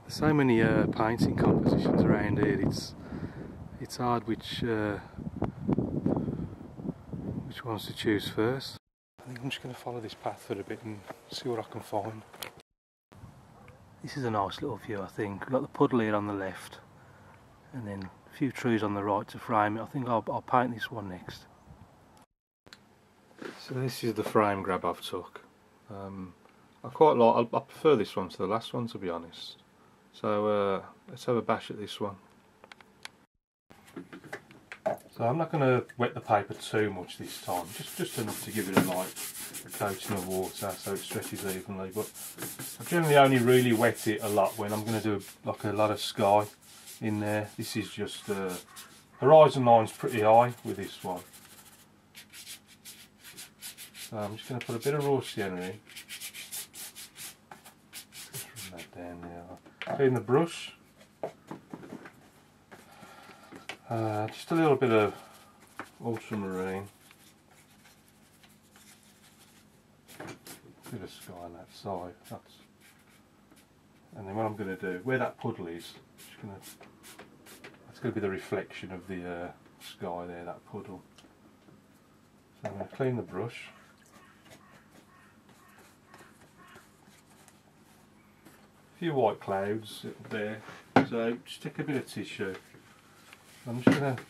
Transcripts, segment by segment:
There's so many painting compositions around here. It's hard which ones to choose first. I think I'm just going to follow this path for a bit and see what I can find. This is a nice little view, I think. We've got the puddle here on the left, and then a few trees on the right to frame it. I think I'll paint this one next. So this is the frame grab I've took. I quite like. I prefer this one to the last one, to be honest. So let's have a bash at this one. So I'm not going to wet the paper too much this time, just enough to give it a light coating of water so it stretches evenly. But I generally only really wet it a lot when I'm going to do like a lot of sky in there. This is just horizon line's pretty high with this one. So I'm just going to put a bit of raw sienna in. Just run that down there. Clean the brush. Just a little bit of ultramarine, bit of sky on that side. And then what I'm going to do, where that puddle is, that's going to be the reflection of the sky there, that puddle. So I'm going to clean the brush. A few white clouds there, so just take a bit of tissue. I'm just going to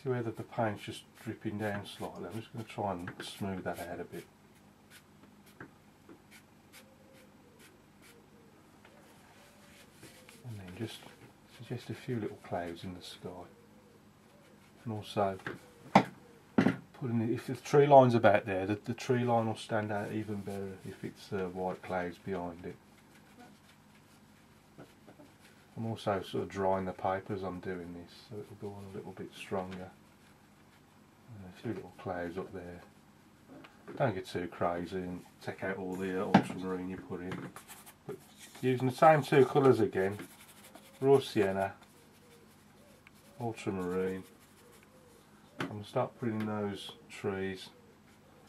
see where the paint's just dripping down slightly. I'm just going to try and smooth that out a bit. And then just suggest a few little clouds in the sky. And also, if the tree line's about there, the tree line will stand out even better if it's white clouds behind it. I'm also sort of drying the paper as I'm doing this, so it'll go on a little bit stronger. And a few little clouds up there. Don't get too crazy and take out all the ultramarine you put in. But using the same two colours again, raw sienna, ultramarine. I'm going to start putting in those trees,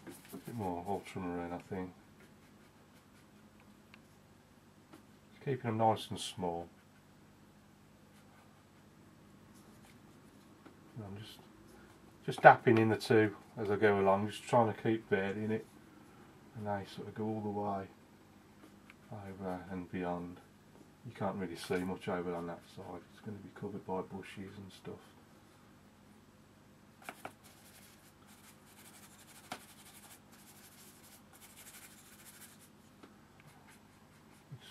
a bit more ultramarine I think. Just keeping them nice and small. And I'm just dapping in the two as I go along, just trying to keep varying it, and they sort of go all the way over and beyond. You can't really see much over on that side, it's going to be covered by bushes and stuff.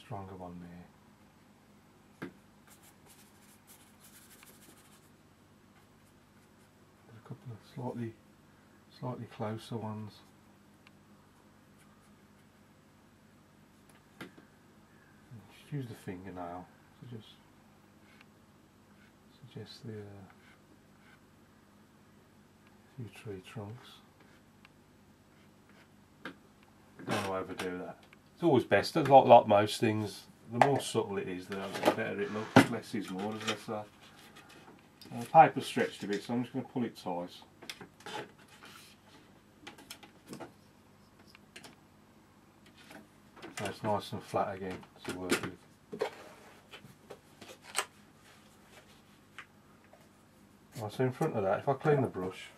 Stronger one there. There's a couple of slightly closer ones. Just use the fingernail to just suggest the few tree trunks. Don't want to overdo that. It's always best, like most things, the more subtle it is, the better it looks. Less is more, as they say. The paper's stretched a bit, so I'm just going to pull it tight. So it's nice and flat again to work with. Right, so in front of that, if I clean the brush,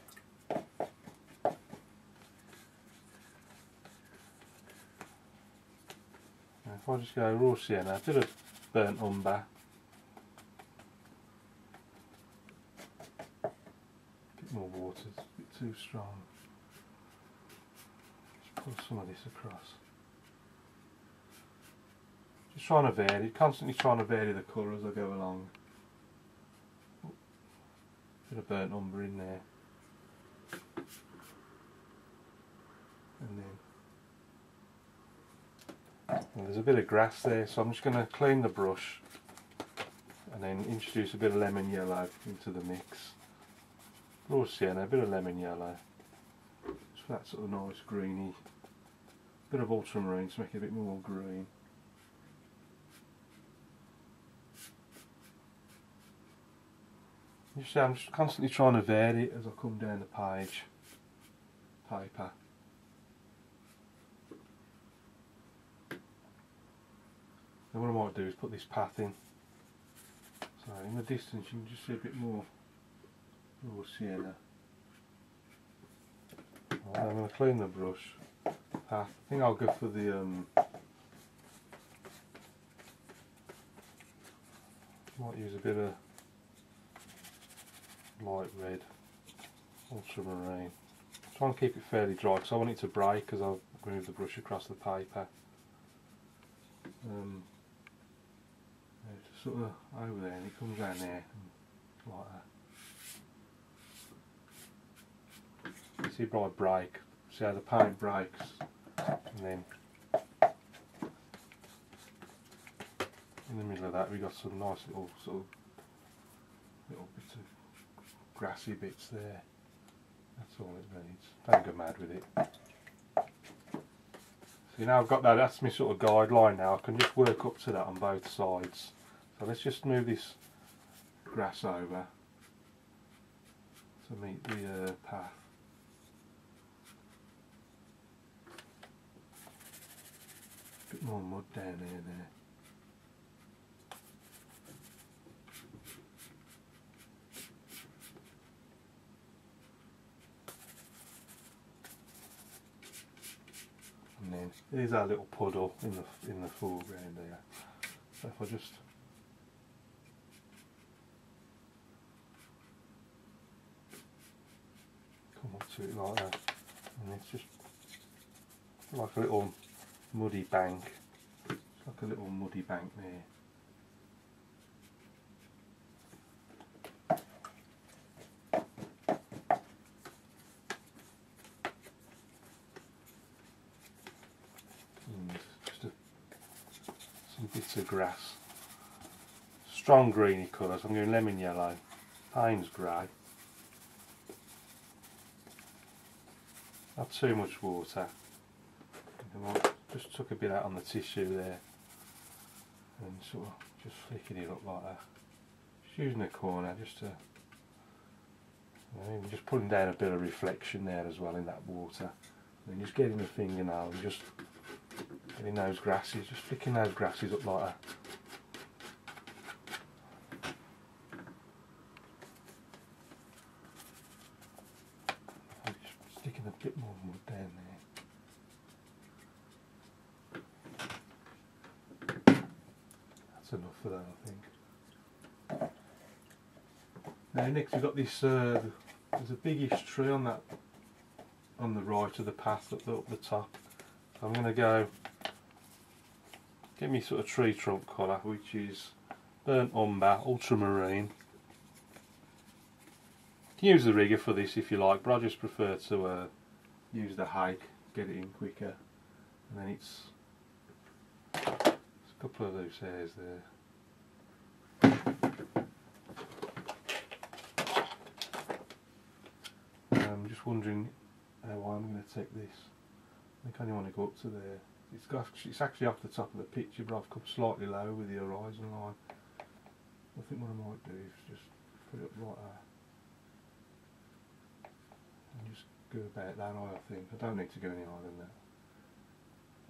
if I just go raw sienna, a bit of burnt umber, a bit more water, it's a bit too strong. Just pull some of this across. Just trying to vary, constantly trying to vary the colour as I go along. Bit of burnt umber in there. And then there's a bit of grass there, so I'm just going to clean the brush and then introduce a bit of lemon yellow into the mix. Raw sienna, a bit of lemon yellow, just for that sort of nice greeny, bit of ultramarine to make it a bit more green. You see, I'm just constantly trying to vary it as I come down the page, paper. Then what I might do is put this path in. So in the distance you can just see a bit more raw sienna. Right, I'm going to clean the brush path. I think I'll go for the might use a bit of light red, ultramarine. Try and keep it fairly dry because I want it to break as I'll move the brush across the paper. It's sort of over there and it comes down there like that. See how I break, see how the paint breaks, and then in the middle of that we got some nice little little bits of grassy bits there. That's all it needs. Don't go mad with it. So now I've got that, that's my sort of guideline now. I can just work up to that on both sides. So let's just move this grass over to meet the path. A bit more mud down there. And then here's our little puddle in the foreground there. So if I just come up to it like that, and it's just like a little muddy bank. It's like a little muddy bank there. Some bits of grass. Strong greeny colours. I'm going lemon yellow. Payne's grey. Not too much water. Just took a bit out on the tissue there. And sort of just flicking it up like that. Just using the corner just to, just putting down a bit of reflection there as well in that water. And then just getting the fingernail and just getting those grasses, just flicking those grasses up like that. Just sticking a bit more mud down there. That's enough for that, I think. Now next we've got this, there's a biggish tree on the right of the path up the top. So I'm going to go get me sort of tree trunk colour, which is burnt umber, ultramarine. You can use the rigger for this if you like, but I just prefer to use the hake, get it in quicker. And then it's a couple of loose hairs there. I'm just wondering how I'm going to take this. I think I only want to go up to there. It's actually off the top of the picture, but I've come slightly lower with the horizon line. I think what I might do is just put it up like that. And just go about that high, I think. I don't need to go any higher than that.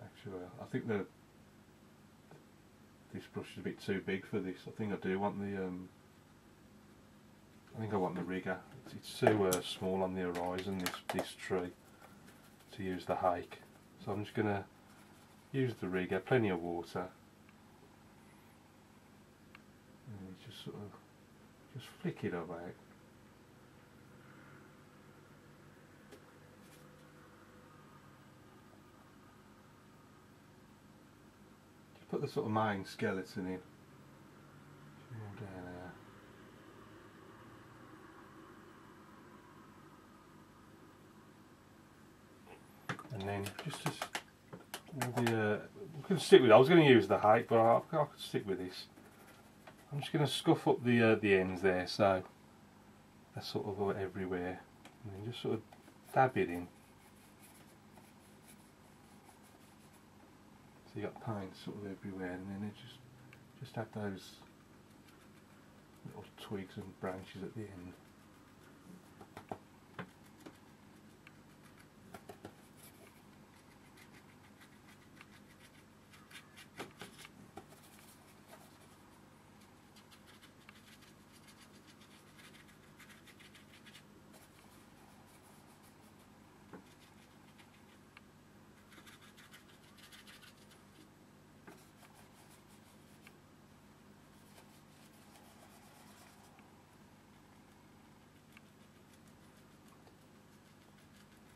Actually, I think this brush is a bit too big for this. I think I do want the rigger. It's too small on the horizon, this tree, to use the hake. So I'm just going to use the rigger, plenty of water, and just sort of just flick it about. Just put the sort of main skeleton in. Down there. And then just I could stick with it. I was going to use the hake, but I could stick with this. I'm just going to scuff up the ends there, so they're sort of everywhere, and then just sort of dab it in. So you got paint sort of everywhere, and then it just have those little twigs and branches at the end.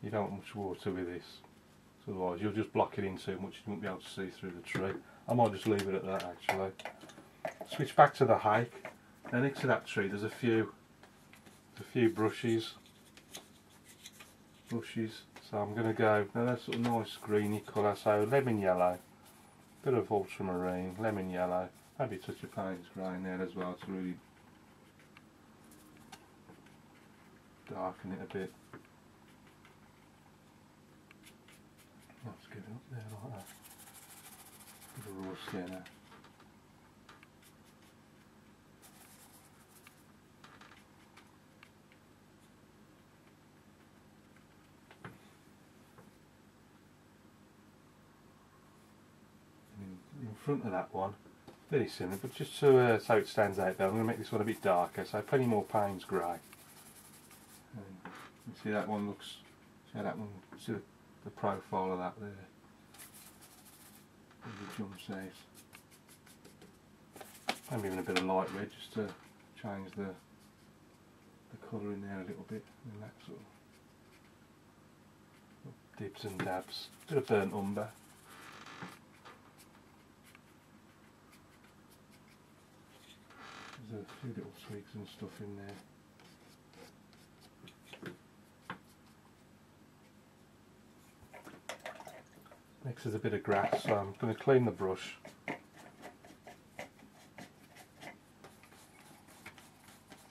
You don't want much water with this, so otherwise you'll just block it in too much, you won't be able to see through the tree. I might just leave it at that actually. Switch back to the hike. Now next to that tree there's a few brushes. So I'm going to go, now that's sort of nice greeny colour, so lemon yellow, bit of ultramarine, lemon yellow, maybe a touch of Payne's grey in there as well to really darken it a bit. Let's get it up there like that. Bit of raw sienna. In front of that one, very similar, but just so it stands out there, I'm going to make this one a bit darker, so plenty more Payne's grey. You see that one looks, see the profile of that there, really jumps out. Maybe even a bit of light red just to change the colour in there a little bit, and that sort of dips and dabs, bit of burnt umber. There's a few little twigs and stuff in there. Next is a bit of grass, so I'm going to clean the brush.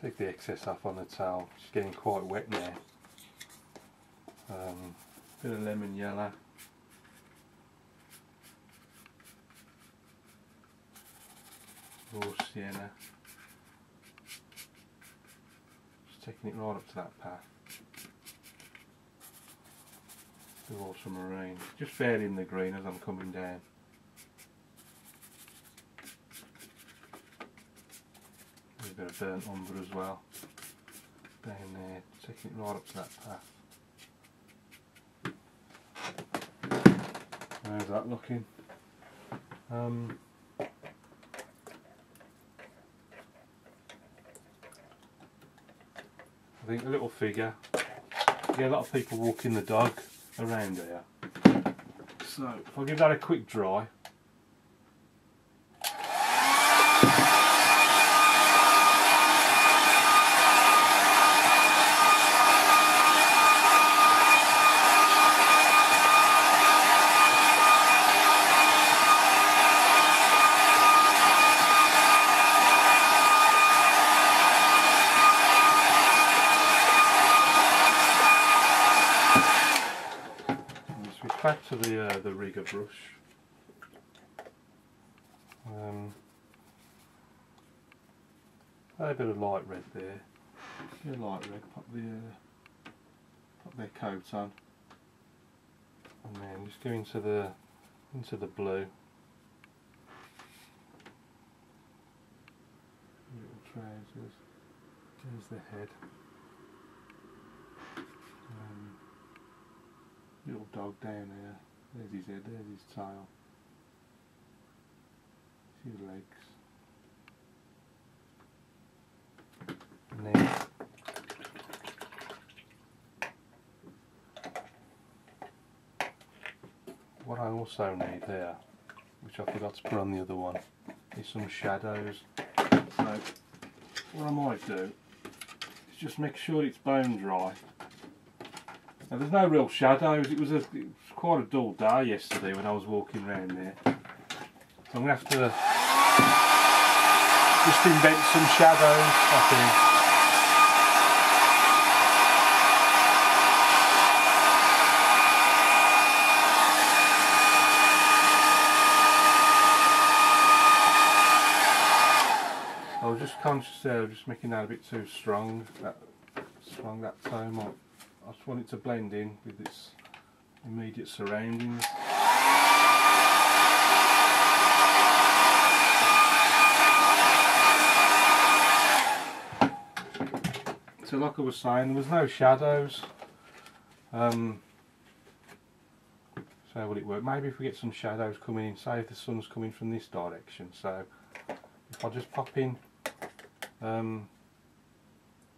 Take the excess off on the towel, it's getting quite wet now. Bit of lemon yellow. Raw sienna. Taking it right up to that path. Bit of ultramarine, just varying the green as I'm coming down. A bit of burnt umber as well. Down there, taking it right up to that path. How's that looking? I think a little figure. Yeah, a lot of people walking the dog around here. So if I give that a quick dry. Back to the rigger brush. A bit of light red there. A bit of light red. Pop their coat on, and then just go into the blue. Little trousers. There's the head. Little dog down there. There's his head, there's his tail. See the legs. And then what I also need there, which I forgot to put on the other one, is some shadows. So what I might do is just make sure it's bone dry. Now there's no real shadows, it was quite a dull day yesterday when I was walking around there. So I'm going to have to just invent some shadows, I think. I was just conscious there of just making that a bit too strong, that tone. I just want it to blend in with its immediate surroundings. So like I was saying, there was no shadows. So how will it work? Maybe if we get some shadows coming in, say if the sun's coming from this direction, so if I just pop in a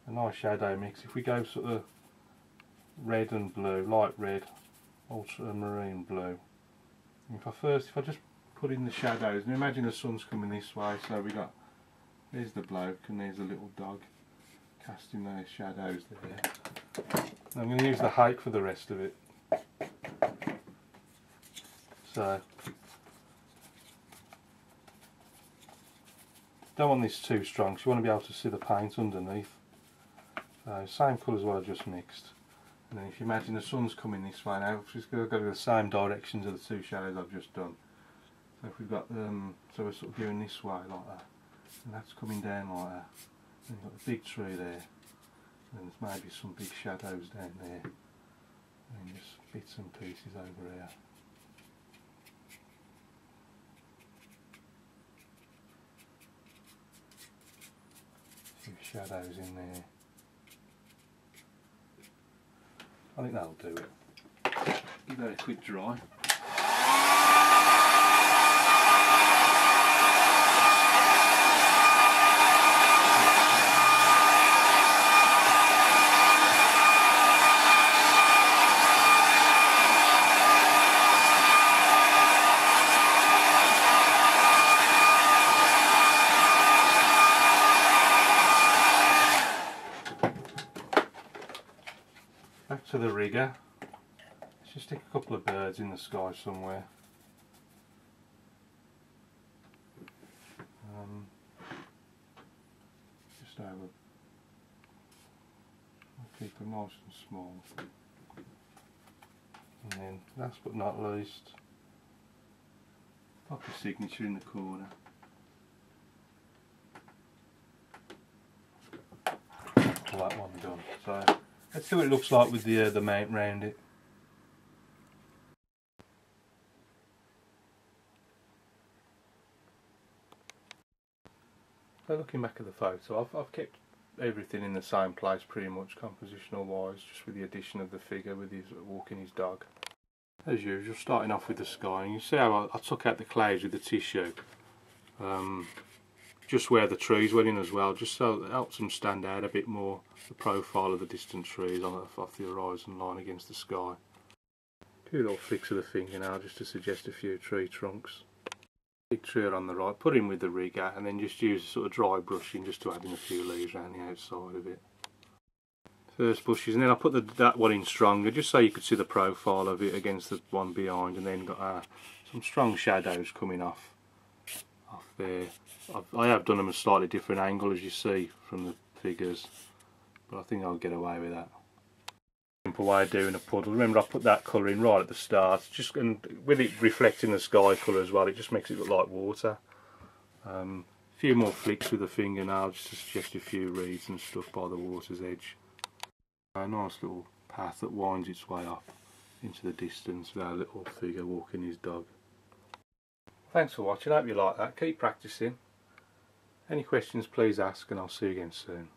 nice shadow mix, if we go sort of red and blue, light red, ultramarine blue. And if I just put in the shadows, and imagine the sun's coming this way, so there's the bloke and there's the little dog casting their shadows there. I'm going to use the hake for the rest of it. So, don't want this too strong, so you want to be able to see the paint underneath. So, same colours what I just mixed. And then if you imagine the sun's coming this way now, it's just going to go the same directions of the two shadows I've just done. So if we've got so we're sort of going this way like that, and that's coming down like that. And you've got the big tree there, and there's maybe some big shadows down there, and just bits and pieces over here. A few shadows in there. I think that'll do it. Give that a quick dry. Back to the rigger. Let's just stick a couple of birds in the sky somewhere. Just over. I'll keep them nice and small. And then, last but not least, pop a signature in the corner. Well, that one done. So let's see what it looks like with the mount round it. So looking back at the photo, I've kept everything in the same place pretty much compositional wise, just with the addition of the figure with his walking his dog. As usual, starting off with the sky, and you see how I took out the clouds with the tissue, just where the trees went in as well, just so it helps them stand out a bit more, the profile of the distant trees off the horizon line against the sky. A few little flicks of the finger now just to suggest a few tree trunks. Big tree on the right, put in with the rigger, and then just use sort of dry brushing just to add in a few leaves around the outside of it. First bushes, and then I put that one in stronger just so you could see the profile of it against the one behind, and then got some strong shadows coming off there. I have done them at a slightly different angle as you see from the figures, but I think I'll get away with that. Simple way of doing a puddle. Remember, I put that colour in right at the start, and with it reflecting the sky colour as well, it just makes it look like water. A few more flicks with the fingernail just to suggest a few reeds and stuff by the water's edge. A nice little path that winds its way off into the distance with our little figure walking his dog. Thanks for watching, I hope you like that. Keep practising. Any questions please ask, and I'll see you again soon.